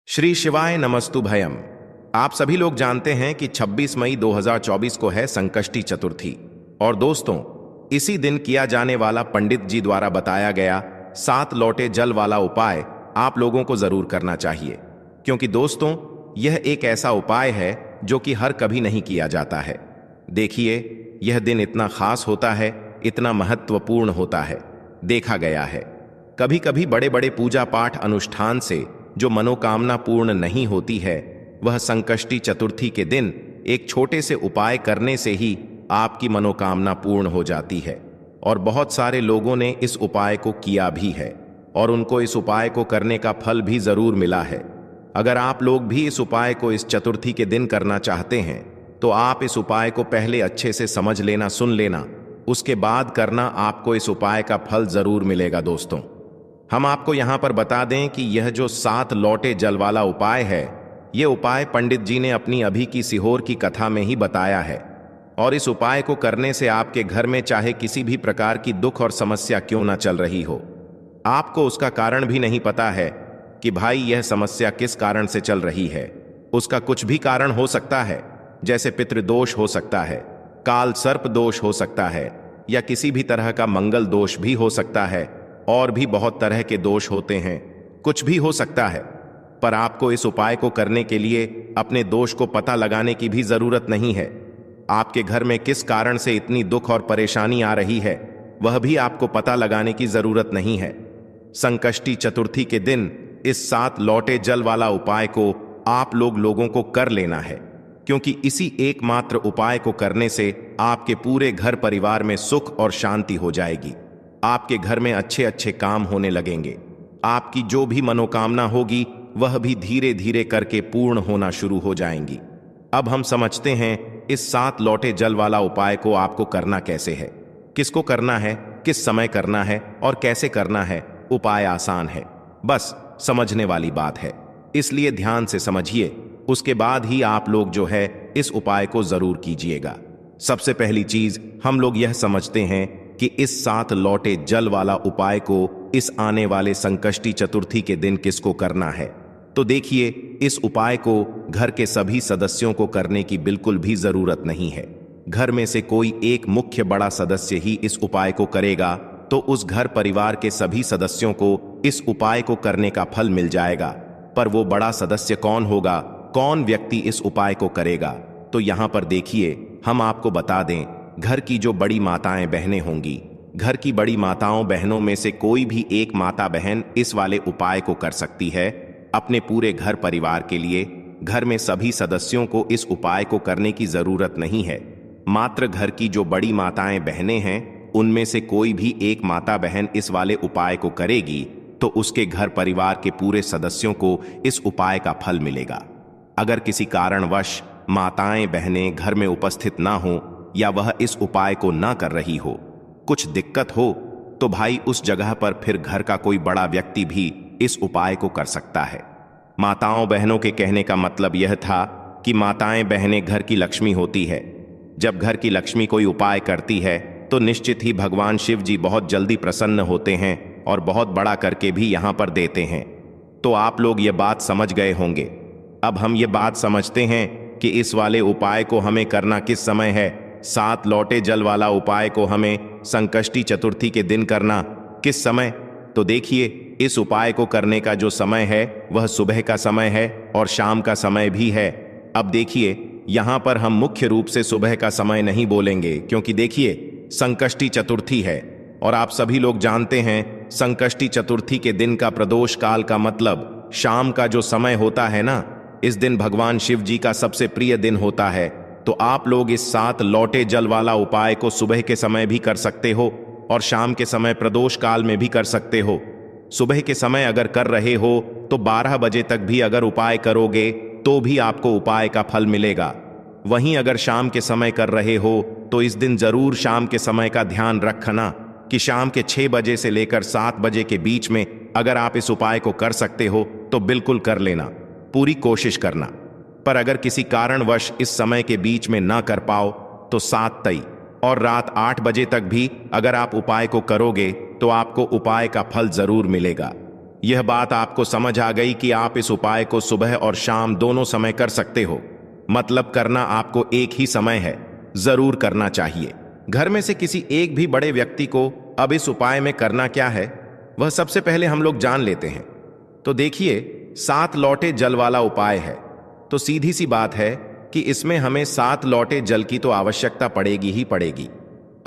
श्री शिवाय नमस्तु भयम। आप सभी लोग जानते हैं कि 26 मई 2024 को है संकष्टी चतुर्थी। और दोस्तों, इसी दिन किया जाने वाला पंडित जी द्वारा बताया गया 7 लोटे जल वाला उपाय आप लोगों को जरूर करना चाहिए, क्योंकि दोस्तों यह एक ऐसा उपाय है जो कि हर कभी नहीं किया जाता है। देखिए, यह दिन इतना खास होता है, इतना महत्वपूर्ण होता है। देखा गया है कभी कभी बड़े बड़े पूजा पाठ अनुष्ठान से जो मनोकामना पूर्ण नहीं होती है, वह संकष्टी चतुर्थी के दिन एक छोटे से उपाय करने से ही आपकी मनोकामना पूर्ण हो जाती है। और बहुत सारे लोगों ने इस उपाय को किया भी है और उनको इस उपाय को करने का फल भी जरूर मिला है। अगर आप लोग भी इस उपाय को इस चतुर्थी के दिन करना चाहते हैं तो आप इस उपाय को पहले अच्छे से समझ लेना, सुन लेना, उसके बाद करना। आपको इस उपाय का फल जरूर मिलेगा। दोस्तों, हम आपको यहां पर बता दें कि यह जो 7 लोटे जल वाला उपाय है, यह उपाय पंडित जी ने अपनी अभी की सीहोर की कथा में ही बताया है। और इस उपाय को करने से आपके घर में चाहे किसी भी प्रकार की दुख और समस्या क्यों ना चल रही हो, आपको उसका कारण भी नहीं पता है कि भाई यह समस्या किस कारण से चल रही है। उसका कुछ भी कारण हो सकता है, जैसे पितृदोष हो सकता है, काल सर्प दोष हो सकता है, या किसी भी तरह का मंगल दोष भी हो सकता है। और भी बहुत तरह के दोष होते हैं, कुछ भी हो सकता है। पर आपको इस उपाय को करने के लिए अपने दोष को पता लगाने की भी जरूरत नहीं है। आपके घर में किस कारण से इतनी दुख और परेशानी आ रही है, वह भी आपको पता लगाने की जरूरत नहीं है। संकष्टी चतुर्थी के दिन इस 7 लोटे जल वाला उपाय को आप लोगों को कर लेना है, क्योंकि इसी एकमात्र उपाय को करने से आपके पूरे घर परिवार में सुख और शांति हो जाएगी। आपके घर में अच्छे अच्छे काम होने लगेंगे। आपकी जो भी मनोकामना होगी वह भी धीरे धीरे करके पूर्ण होना शुरू हो जाएंगी। अब हम समझते हैं इस 7 लोटे जल वाला उपाय को आपको करना कैसे है, किसको करना है, किस समय करना है और कैसे करना है। उपाय आसान है, बस समझने वाली बात है, इसलिए ध्यान से समझिए। उसके बाद ही आप लोग जो है इस उपाय को जरूर कीजिएगा। सबसे पहली चीज हम लोग यह समझते हैं कि इस 7 लोटे जल वाला उपाय को इस आने वाले संकष्टी चतुर्थी के दिन किसको करना है। तो देखिए, इस उपाय को घर के सभी सदस्यों को करने की बिल्कुल भी जरूरत नहीं है। घर में से कोई एक मुख्य बड़ा सदस्य ही इस उपाय को करेगा तो उस घर परिवार के सभी सदस्यों को इस उपाय को करने का फल मिल जाएगा। पर वो बड़ा सदस्य कौन होगा, कौन व्यक्ति इस उपाय को करेगा? तो यहां पर देखिए, हम आपको बता दें, घर की जो बड़ी माताएं बहनें होंगी, घर की बड़ी माताओं बहनों में से कोई भी एक माता बहन इस वाले उपाय को कर सकती है अपने पूरे घर परिवार के लिए। घर में सभी सदस्यों को इस उपाय को करने की जरूरत नहीं है। मात्र घर की जो बड़ी माताएं बहनें हैं, उनमें से कोई भी एक माता बहन इस वाले उपाय को करेगी तो उसके घर परिवार के पूरे सदस्यों को इस उपाय का फल मिलेगा। अगर किसी कारणवश माताएं बहनें घर में उपस्थित ना हो या वह इस उपाय को ना कर रही हो, कुछ दिक्कत हो, तो भाई उस जगह पर फिर घर का कोई बड़ा व्यक्ति भी इस उपाय को कर सकता है। माताओं बहनों के कहने का मतलब यह था कि माताएं बहनें घर की लक्ष्मी होती है। जब घर की लक्ष्मी कोई उपाय करती है तो निश्चित ही भगवान शिव जी बहुत जल्दी प्रसन्न होते हैं और बहुत बड़ा करके भी यहां पर देते हैं। तो आप लोग ये बात समझ गए होंगे। अब हम ये बात समझते हैं कि इस वाले उपाय को हमें करना किस समय है। 7 लोटे जल वाला उपाय को हमें संकष्टी चतुर्थी के दिन करना किस समय? तो देखिए, इस उपाय को करने का जो समय है वह सुबह का समय है और शाम का समय भी है। अब देखिए, यहां पर हम मुख्य रूप से सुबह का समय नहीं बोलेंगे, क्योंकि देखिए संकष्टी चतुर्थी है और आप सभी लोग जानते हैं संकष्टी चतुर्थी के दिन का प्रदोष काल का मतलब शाम का जो समय होता है ना, इस दिन भगवान शिव जी का सबसे प्रिय दिन होता है। तो आप लोग इस 7 लोटे जल वाला उपाय को सुबह के समय भी कर सकते हो और शाम के समय प्रदोष काल में भी कर सकते हो। सुबह के समय अगर कर रहे हो तो 12 बजे तक भी अगर उपाय करोगे तो भी आपको उपाय का फल मिलेगा। वहीं अगर शाम के समय कर रहे हो तो इस दिन जरूर शाम के समय का ध्यान रखना कि शाम के 6 बजे से लेकर 7 बजे के बीच में अगर आप इस उपाय को कर सकते हो तो बिल्कुल कर लेना, पूरी कोशिश करना। पर अगर किसी कारणवश इस समय के बीच में ना कर पाओ तो 7 तई और रात 8 बजे तक भी अगर आप उपाय को करोगे तो आपको उपाय का फल जरूर मिलेगा। यह बात आपको समझ आ गई कि आप इस उपाय को सुबह और शाम दोनों समय कर सकते हो। मतलब करना आपको एक ही समय है, जरूर करना चाहिए। घर में से किसी एक भी बड़े व्यक्ति को अब इस उपाय में करना क्या है, वह सबसे पहले हम लोग जान लेते हैं। तो देखिए, 7 लौटे जल वाला उपाय है। तो सीधी सी बात है कि इसमें हमें 7 लौटे जल की तो आवश्यकता पड़ेगी ही पड़ेगी।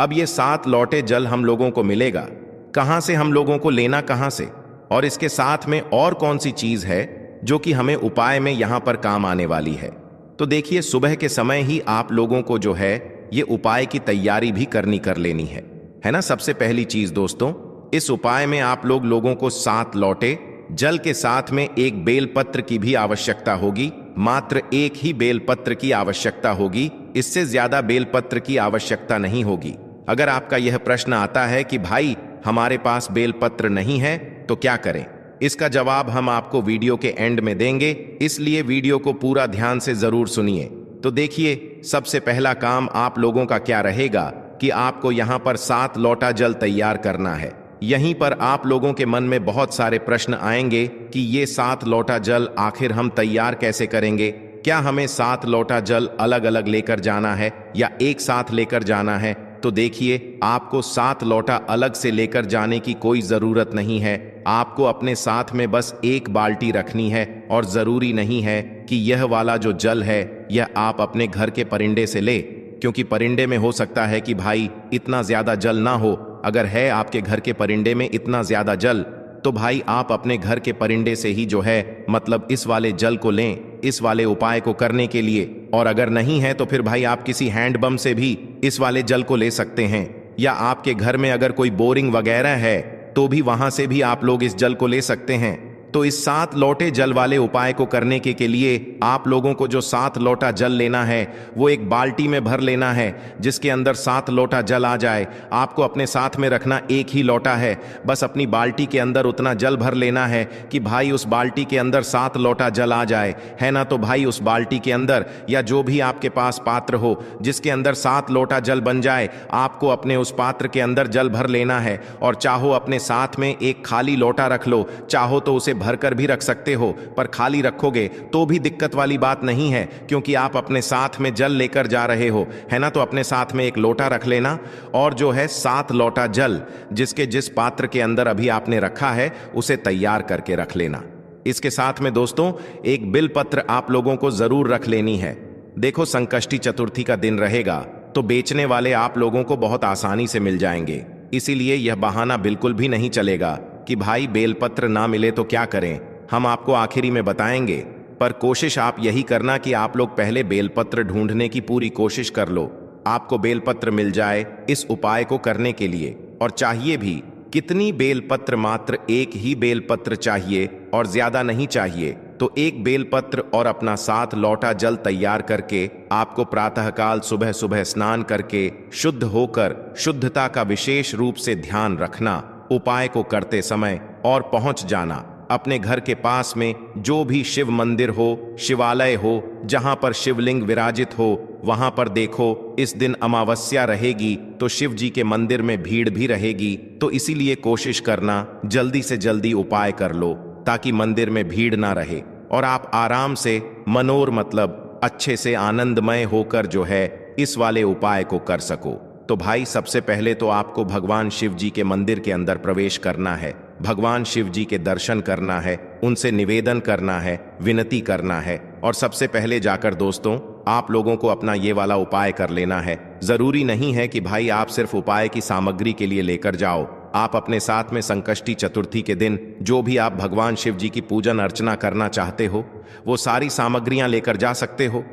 अब ये 7 लौटे जल हम लोगों को मिलेगा कहां से, हम लोगों को लेना कहां से, और इसके साथ में और कौन सी चीज है जो कि हमें उपाय में यहां पर काम आने वाली है। तो देखिए, सुबह के समय ही आप लोगों को जो है ये उपाय की तैयारी भी कर लेनी है ना। सबसे पहली चीज दोस्तों, इस उपाय में आप लोगों को 7 लौटे जल के साथ में एक बेलपत्र की भी आवश्यकता होगी। मात्र एक ही बेलपत्र की आवश्यकता होगी, इससे ज्यादा बेलपत्र की आवश्यकता नहीं होगी। अगर आपका यह प्रश्न आता है कि भाई हमारे पास बेलपत्र नहीं है तो क्या करें, इसका जवाब हम आपको वीडियो के एंड में देंगे, इसलिए वीडियो को पूरा ध्यान से जरूर सुनिए। तो देखिए, सबसे पहला काम आप लोगों का क्या रहेगा कि आपको यहां पर 7 लौटा जल तैयार करना है। यहीं पर आप लोगों के मन में बहुत सारे प्रश्न आएंगे कि ये 7 लौटा जल आखिर हम तैयार कैसे करेंगे। क्या हमें 7 लौटा जल अलग अलग लेकर जाना है या एक साथ लेकर जाना है। तो देखिए, आपको 7 लौटा अलग से लेकर जाने की कोई जरूरत नहीं है। आपको अपने साथ में बस एक बाल्टी रखनी है, और जरूरी नहीं है कि यह वाला जो जल है यह आप अपने घर के परिंदे से ले, क्योंकि परिंदे में हो सकता है कि भाई इतना ज्यादा जल ना हो। अगर है आपके घर के परिंदे में इतना ज्यादा जल, तो भाई आप अपने घर के परिंदे से ही जो है मतलब इस वाले जल को लें, इस वाले उपाय को करने के लिए। और अगर नहीं है तो फिर भाई आप किसी हैंडपंप से भी इस वाले जल को ले सकते हैं, या आपके घर में अगर कोई बोरिंग वगैरह है तो भी वहां से भी आप लोग इस जल को ले सकते हैं। तो इस 7 लौटे जल वाले उपाय को करने के लिए आप लोगों को जो 7 लोटा जल लेना है वो एक बाल्टी में भर लेना है, जिसके अंदर 7 लोटा जल आ जाए। आपको अपने साथ में रखना एक ही लोटा है, बस अपनी बाल्टी के अंदर उतना जल भर लेना है कि भाई उस बाल्टी के अंदर 7 लोटा जल आ जाए, है ना। तो भाई उस बाल्टी के अंदर या जो भी आपके पास पात्र हो जिसके अंदर 7 लोटा जल बन जाए, आपको अपने उस पात्र के अंदर जल भर लेना है। और चाहो अपने साथ में एक खाली लोटा रख लो, चाहो तो उसे भरकर भी रख सकते हो, पर खाली रखोगे तो भी दिक्कत वाली बात नहीं है, क्योंकि आप अपने साथ में जल लेकर जा रहे हो, है ना। तो अपने साथ में एक लोटा रख लेना, और जो है 7 लोटा जल जिसके जिस पात्र के अंदर अभी आपने रखा है उसे तैयार करके रख लेना। इसके साथ में दोस्तों एक बिलपत्र आप लोगों को जरूर रख लेनी है। देखो, संकष्टी चतुर्थी का दिन रहेगा तो बेचने वाले आप लोगों को बहुत आसानी से मिल जाएंगे, इसीलिए यह बहाना बिल्कुल भी नहीं चलेगा कि भाई बेलपत्र ना मिले तो क्या करें। हम आपको आखिरी में बताएंगे, पर कोशिश आप यही करना कि आप लोग पहले बेलपत्र ढूंढने की पूरी कोशिश कर लो, आपको बेलपत्र मिल जाए इस उपाय को करने के लिए। और चाहिए भी कितनी बेलपत्र, मात्र एक ही बेलपत्र चाहिए और ज्यादा नहीं चाहिए। तो एक बेलपत्र और अपना 7 लौटा जल तैयार करके आपको प्रातःकाल सुबह सुबह स्नान करके शुद्ध होकर शुद्धता का विशेष रूप से ध्यान रखना उपाय को करते समय, और पहुंच जाना अपने घर के पास में जो भी शिव मंदिर हो, शिवालय हो, जहां पर शिवलिंग विराजित हो, वहां पर देखो इस दिन अमावस्या रहेगी तो शिव जी के मंदिर में भीड़ भी रहेगी। तो इसीलिए कोशिश करना जल्दी से जल्दी उपाय कर लो ताकि मंदिर में भीड़ ना रहे और आप आराम से मनोर मतलब अच्छे से आनंदमय होकर जो है इस वाले उपाय को कर सको। तो भाई सबसे पहले तो आपको भगवान शिव जी के मंदिर के अंदर प्रवेश करना है, भगवान शिव जी के दर्शन करना है, उनसे निवेदन करना है, विनती करना है, और सबसे पहले जाकर दोस्तों आप लोगों को अपना ये वाला उपाय कर लेना है। जरूरी नहीं है कि भाई आप सिर्फ उपाय की सामग्री के लिए लेकर जाओ, आप अपने साथ में संकष्टी चतुर्थी के दिन जो भी आप भगवान शिव जी की पूजन अर्चना करना चाहते हो वो सारी सामग्रियां लेकर जा सकते हो।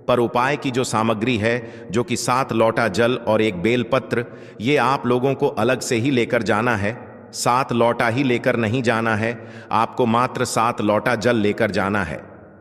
पर उपाय की जो सामग्री है जो कि 7 लौटा जल और एक बेलपत्र, ये आप लोगों को अलग से ही लेकर जाना है। 7 लौटा ही लेकर नहीं जाना है, आपको मात्र 7 लौटा जल लेकर जाना है।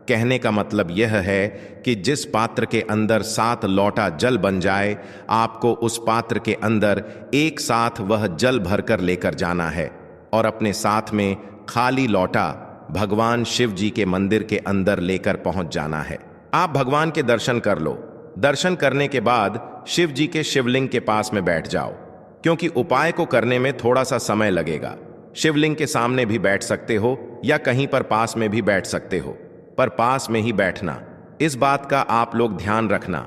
कहने का मतलब यह है कि जिस पात्र के अंदर 7 लौटा जल बन जाए, आपको उस पात्र के अंदर एक साथ वह जल भरकर लेकर जाना है और अपने साथ में खाली लौटा भगवान शिव जी के मंदिर के अंदर लेकर पहुंच जाना है। आप भगवान के दर्शन कर लो। दर्शन करने के बाद शिव जी के शिवलिंग के पास में बैठ जाओ, क्योंकि उपाय को करने में थोड़ा सा समय लगेगा। शिवलिंग के सामने भी बैठ सकते हो या कहीं पर पास में भी बैठ सकते हो, पर पास में ही बैठना, इस बात का आप लोग ध्यान रखना।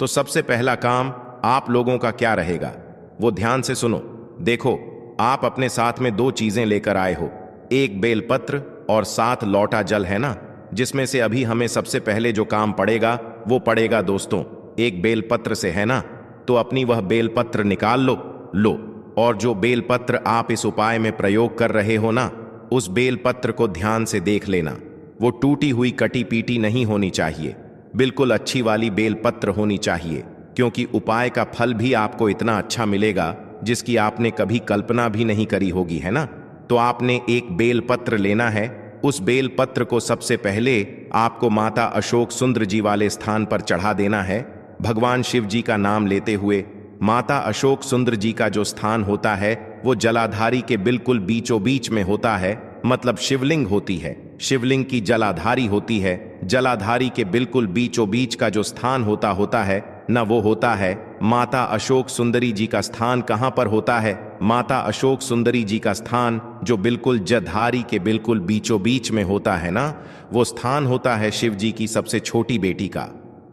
तो सबसे पहला काम आप लोगों का क्या रहेगा वो ध्यान से सुनो। देखो, आप अपने साथ में 2 चीजें लेकर आए हो, एक बेलपत्र और 7 लौटा जल, है ना, जिसमें से अभी हमें सबसे पहले जो काम पड़ेगा वो पड़ेगा दोस्तों एक बेलपत्र से, है ना। तो अपनी वह बेलपत्र निकाल लो, और जो बेलपत्र आप इस उपाय में प्रयोग कर रहे हो ना, उस बेलपत्र को ध्यान से देख लेना। वो टूटी हुई कटी पीटी नहीं होनी चाहिए, बिल्कुल अच्छी वाली बेलपत्र होनी चाहिए, क्योंकि उपाय का फल भी आपको इतना अच्छा मिलेगा जिसकी आपने कभी कल्पना भी नहीं करी होगी, है ना। तो आपने एक बेलपत्र लेना है। उस बेलपत्र को सबसे पहले आपको माता अशोक सुंदर जी वाले स्थान पर चढ़ा देना है, भगवान शिव जी का नाम लेते हुए। माता अशोक सुंदर जी का जो स्थान होता है वो जलाधारी के बिल्कुल बीचों बीच में होता है, मतलब शिवलिंग होती है, शिवलिंग की जलाधारी होती है। जलाधारी के बिल्कुल बीचों बीच का जो स्थान होता है न, वो होता है माता अशोक सुंदरी जी का स्थान। कहां पर होता है माता अशोक सुंदरी जी का स्थान? जो बिल्कुल जधारी के बिल्कुल बीचों बीच में होता है ना, वो स्थान होता है शिव जी की सबसे छोटी बेटी का।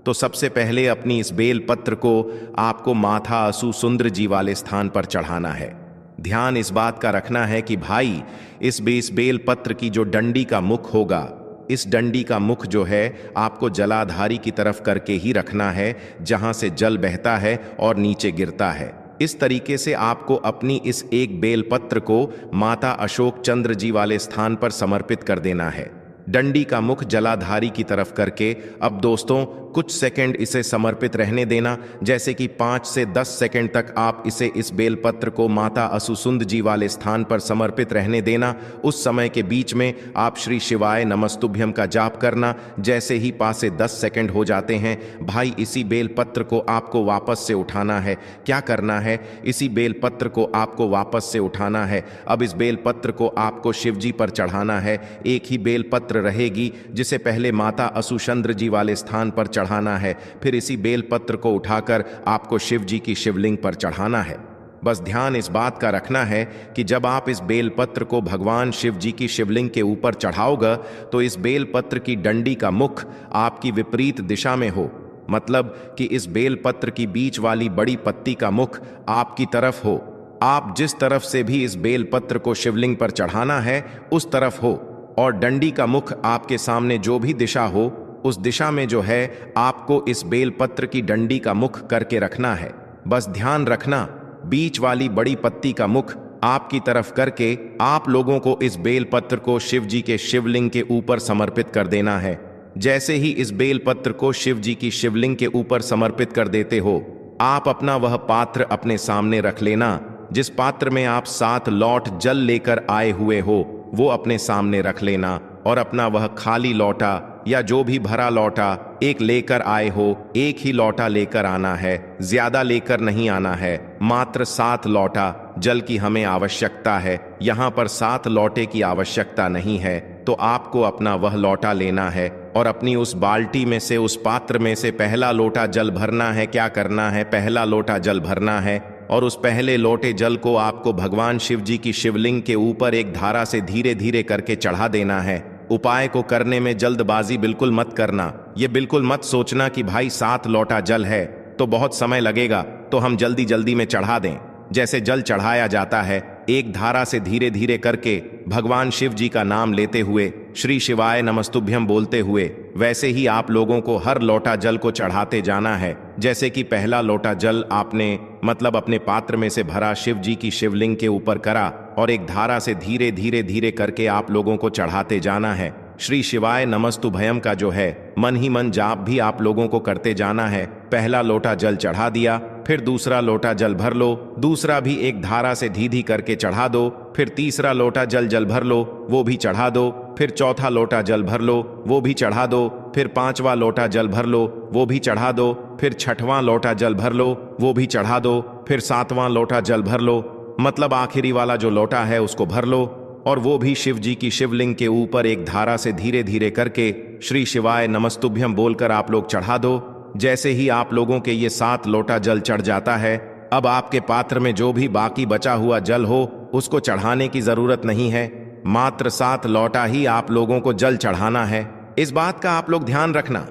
तो सबसे पहले अपनी इस बेल पत्र को आपको माता असु सुंदर जी वाले स्थान पर चढ़ाना है। ध्यान इस बात का रखना है कि भाई इस बेल पत्र की जो डंडी का मुख होगा, इस डंडी का मुख जो है आपको जलाधारी की तरफ करके ही रखना है, जहां से जल बहता है और नीचे गिरता है। इस तरीके से आपको अपनी इस एक बेलपत्र को माता अशोक चंद्र जी वाले स्थान पर समर्पित कर देना है, डंडी का मुख जलाधारी की तरफ करके। अब दोस्तों कुछ सेकंड इसे समर्पित रहने देना, जैसे कि 5 से 10 सेकंड तक आप इसे इस बेलपत्र को माता असुसुंद जी वाले स्थान पर समर्पित रहने देना। उस समय के बीच में आप श्री शिवाय नमस्तुभ्यम का जाप करना। जैसे ही 5 से 10 सेकंड हो जाते हैं भाई, इसी बेलपत्र को आपको वापस से उठाना है। क्या करना है, इसी बेलपत्र को आपको वापस से उठाना है। अब इस बेलपत्र को आपको शिव जी पर चढ़ाना है। एक ही बेलपत्र रहेगी जिसे पहले माता असुचंद्र जी वाले स्थान पर चढ़ाना है, फिर इसी बेलपत्र को उठाकर आपको शिव जी की शिवलिंग पर चढ़ाना है। बस ध्यान इस बात का रखना है कि जब आप इस बेलपत्र को भगवान शिव जी की शिवलिंग के ऊपर चढ़ाओगे तो इस बेलपत्र की डंडी का मुख आपकी विपरीत दिशा में हो, मतलब कि इस बेलपत्र की बीच वाली बड़ी पत्ती का मुख आपकी तरफ हो। आप जिस तरफ से भी इस बेलपत्र को शिवलिंग पर चढ़ाना है उस तरफ हो, और डंडी का मुख आपके सामने जो भी दिशा हो उस दिशा में जो है आपको इस बेलपत्र की डंडी का मुख करके रखना है। बस ध्यान रखना, बीच वाली बड़ी पत्ती का मुख आपकी तरफ करके आप लोगों को इस बेलपत्र को शिव जी के शिवलिंग के ऊपर समर्पित कर देना है। जैसे ही इस बेलपत्र को शिव जी की शिवलिंग के ऊपर समर्पित कर देते हो, आप अपना वह पात्र अपने सामने रख लेना। जिस पात्र में आप 7 लौट जल लेकर आए हुए हो वो अपने सामने रख लेना, और अपना वह खाली लौटा या जो भी भरा लौटा एक लेकर आए हो, एक ही लौटा लेकर आना है, ज्यादा लेकर नहीं आना है। मात्र 7 लौटा जल की हमें आवश्यकता है, यहाँ पर 7 लौटे की आवश्यकता नहीं है। तो आपको अपना वह लौटा लेना है और अपनी उस बाल्टी में से, उस पात्र में से पहला लोटा जल भरना है। क्या करना है, पहला लोटा जल भरना है, और उस पहले लोटे जल को आपको भगवान शिव जी की शिवलिंग के ऊपर एक धारा से धीरे धीरे करके चढ़ा देना है। उपाय को करने में जल्दबाजी बिल्कुल मत करना। ये बिल्कुल मत सोचना कि भाई 7 लोटा जल है तो बहुत समय लगेगा तो हम जल्दी जल्दी में चढ़ा दें। जैसे जल चढ़ाया जाता है एक धारा से धीरे धीरे करके भगवान शिव जी का नाम लेते हुए, श्री शिवाय नमस्तुभ्यम बोलते हुए, वैसे ही आप लोगों को हर लोटा जल को चढ़ाते जाना है। जैसे कि पहला लोटा जल आपने मतलब अपने पात्र में से भरा शिव जी की शिवलिंग के ऊपर करा, और एक धारा से धीरे धीरे धीरे करके आप लोगों को चढ़ाते जाना है। श्री शिवाय नमस्तुभयम का जो है मन ही मन जाप भी आप लोगों को करते जाना है। पहला लोटा जल चढ़ा दिया, फिर दूसरा लोटा जल भर लो, दूसरा भी एक धारा से धीधी करके चढ़ा दो, फिर तीसरा लोटा जल भर लो, वो भी चढ़ा दो, फिर चौथा लोटा जल भर लो, वो भी चढ़ा दो, फिर 5वां लोटा जल भर लो, वो भी चढ़ा दो, फिर 6वां लोटा जल भर लो, वो भी चढ़ा दो, फिर 7वां लोटा जल भर लो, मतलब आखिरी वाला जो लोटा है उसको भर लो, और वो भी शिव जी की शिवलिंग के ऊपर एक धारा से धीरे धीरे करके श्री शिवाय नमस्तुभ्यम बोलकर आप लोग चढ़ा दो। जैसे ही आप लोगों के ये 7 लोटा जल चढ़ जाता है, अब आपके पात्र में जो भी बाकी बचा हुआ जल हो उसको चढ़ाने की जरूरत नहीं है, मात्र 7 लौटा ही आप लोगों को जल चढ़ाना है। इस बात का आप लोग ध्यान रखना।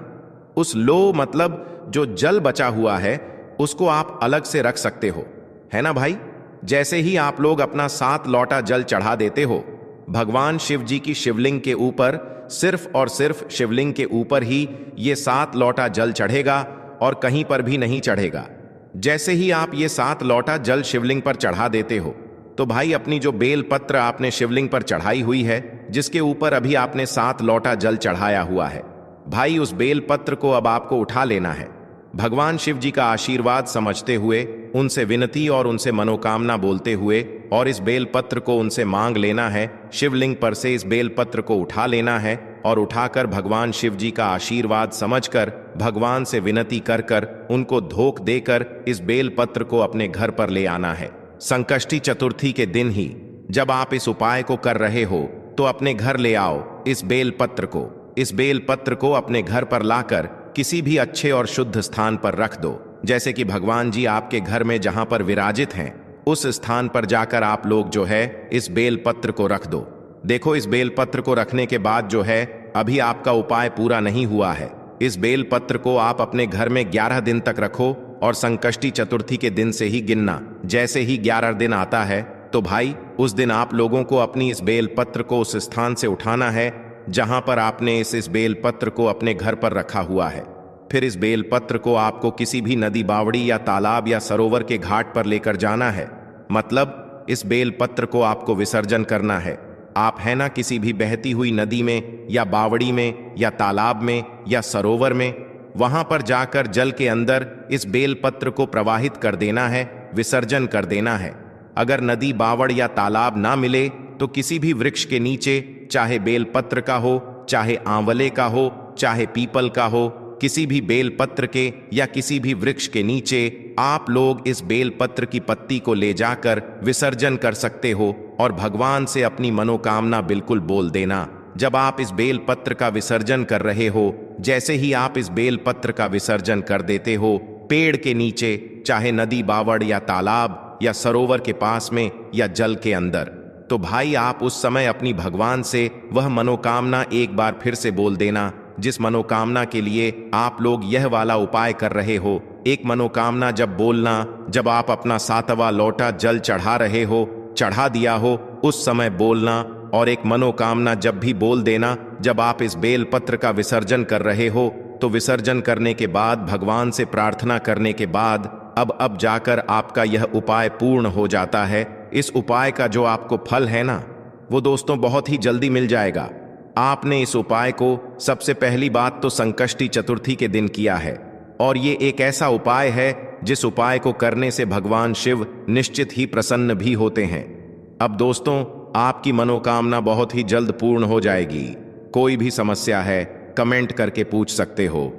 उस लो मतलब जो जल बचा हुआ है उसको आप अलग से रख सकते हो, है ना भाई। जैसे ही आप लोग अपना 7 लौटा जल चढ़ा देते हो, भगवान शिव जी की शिवलिंग के ऊपर, सिर्फ और सिर्फ शिवलिंग के ऊपर ही ये 7 लौटा जल चढ़ेगा और कहीं पर भी नहीं चढ़ेगा। जैसे ही आप ये 7 लौटा जल शिवलिंग पर चढ़ा देते हो तो भाई अपनी जो बेल पत्र आपने शिवलिंग पर चढ़ाई हुई है, जिसके ऊपर अभी आपने 7 लौटा जल चढ़ाया हुआ है, भाई उस बेल पत्र को अब आपको उठा लेना है। भगवान शिव जी का आशीर्वाद समझते हुए, उनसे विनती और उनसे मनोकामना बोलते हुए, और इस बेल पत्र को उनसे मांग लेना है। शिवलिंग पर से इस बेल पत्र को उठा लेना है और उठाकर भगवान शिव जी का आशीर्वाद समझकर, भगवान से विनती कर कर, उनको धोख देकर इस बेल पत्र को अपने घर पर ले आना है। संकष्टी चतुर्थी के दिन ही जब आप इस उपाय को कर रहे हो तो अपने घर ले आओ इस बेल पत्र को। इस बेल पत्र को अपने घर पर लाकर किसी भी अच्छे और शुद्ध स्थान पर रख दो। जैसे कि भगवान जी आपके घर में जहां पर विराजित हैं, उस स्थान पर जाकर आप लोग जो है इस बेल पत्र को रख दो। देखो, इस बेल पत्र को रखने के बाद जो है अभी आपका उपाय पूरा नहीं हुआ है। इस बेल पत्र को आप अपने घर में 11 दिन तक रखो और संकष्टी चतुर्थी के दिन से ही गिनना। जैसे ही 11 दिन आता है तो भाई उस दिन आप लोगों को अपनी इस बेल पत्र को उस स्थान से उठाना है जहां पर आपने इस बेल पत्र को अपने घर पर रखा हुआ है। फिर इस बेल पत्र को आपको किसी भी नदी, बावड़ी या तालाब या सरोवर के घाट पर लेकर जाना है। मतलब इस बेल पत्र को आपको विसर्जन करना है। आप है ना किसी भी बहती हुई नदी में या बावड़ी में या तालाब में या सरोवर में, वहां पर जाकर जल के अंदर इस बेल पत्र को प्रवाहित कर देना है, विसर्जन कर देना है। अगर नदी, बावड़ या तालाब ना मिले तो किसी भी वृक्ष के नीचे, चाहे बेल पत्र का हो, चाहे आंवले का हो, चाहे पीपल का हो, किसी भी बेल पत्र के या किसी भी वृक्ष के नीचे आप लोग इस बेल पत्र की पत्ती को ले जाकर विसर्जन कर सकते हो और भगवान से अपनी मनोकामना बिल्कुल बोल देना। जब आप इस बेल पत्र का विसर्जन कर रहे हो, जैसे ही आप इस बेल पत्र का विसर्जन कर देते हो पेड़ के नीचे, चाहे नदी, बावड़ या तालाब या सरोवर के पास में या जल के अंदर, तो भाई आप उस समय अपनी भगवान से वह मनोकामना एक बार फिर से बोल देना जिस मनोकामना के लिए आप लोग यह वाला उपाय कर रहे हो। एक मनोकामना जब बोलना, जब आप अपना 7वां लौटा जल चढ़ा रहे हो, चढ़ा दिया हो, उस समय बोलना। और एक मनोकामना जब भी बोल देना जब आप इस बेल पत्र का विसर्जन कर रहे हो, तो विसर्जन करने के बाद भगवान से प्रार्थना करने के बाद अब जाकर आपका यह उपाय पूर्ण हो जाता है। इस उपाय का जो आपको फल है ना, वो दोस्तों बहुत ही जल्दी मिल जाएगा। आपने इस उपाय को सबसे पहली बात तो संकष्टी चतुर्थी के दिन किया है, और ये एक ऐसा उपाय है जिस उपाय को करने से भगवान शिव निश्चित ही प्रसन्न भी होते हैं। अब दोस्तों, आपकी मनोकामना बहुत ही जल्द पूर्ण हो जाएगी। कोई भी समस्या है कमेंट करके पूछ सकते हो।